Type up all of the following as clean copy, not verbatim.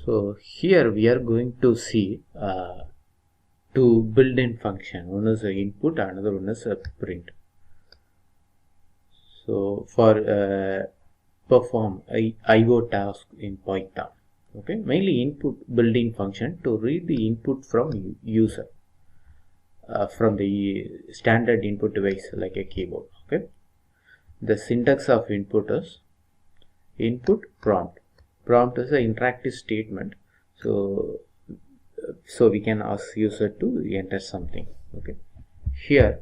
So here we are going to see two built-in function. One is input, another one is print. So for perform IO task in Python, okay, mainly input built-in function to read the input from user from the standard input device like a keyboard. Okay, the syntax of input is input prompt. Prompt is an interactive statement, so we can ask user to enter something. Okay, here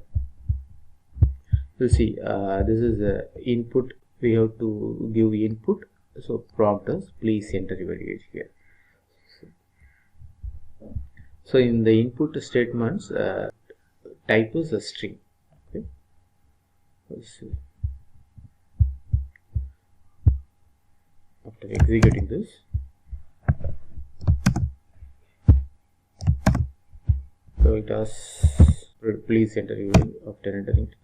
you see this is the input. We have to give input, so prompt is please enter your age here. So in the input statements, type is a string. Okay, let's see. After executing this, so it has please enter your age. After entering it,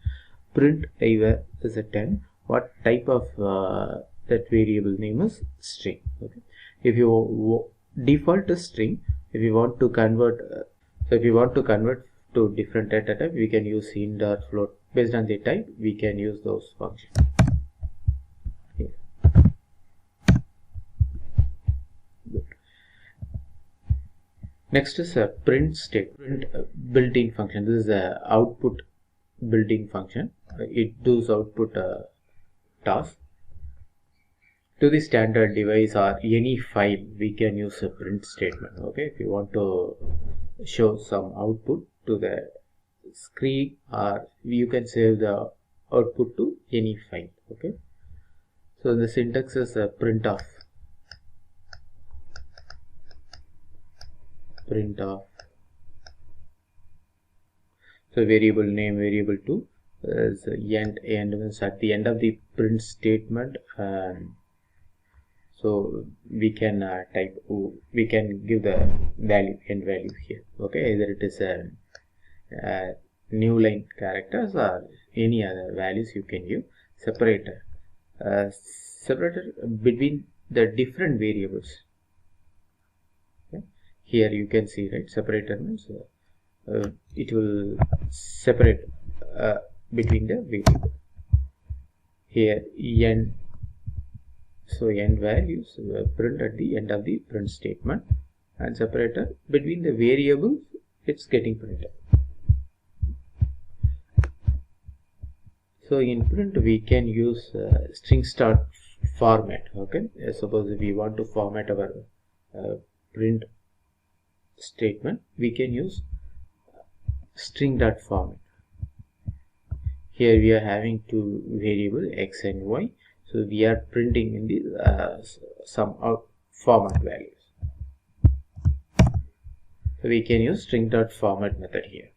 print type is a 10. What type of that variable name is string. Okay, if you default is string, if you want to convert to different data type, we can use int or float. Based on the type, we can use those functions. Here. Good. Next is a print statement, built-in function. This is a output built-in function. It does output task to the standard device or any file. We can use a print statement. Okay, if you want to show some output to the screen, or you can save the output to any file. Okay, so the syntax is a printf. So variable name, variable 2 is end means at the end of the print statement. So we can we can give the value, end value here. Okay, either it is a new line characters or any other values you can give. Separator between the different variables. Okay. Here you can see, right, separator means it will separate between the variable. Here end, so end values print at the end of the print statement, and separator between the variables, it's getting printed. So in print we can use string start format. Okay, suppose if we want to format our print statement, we can use string.format. Here we are having two variables x and y, so we are printing in the some format values. So we can use string.format method here.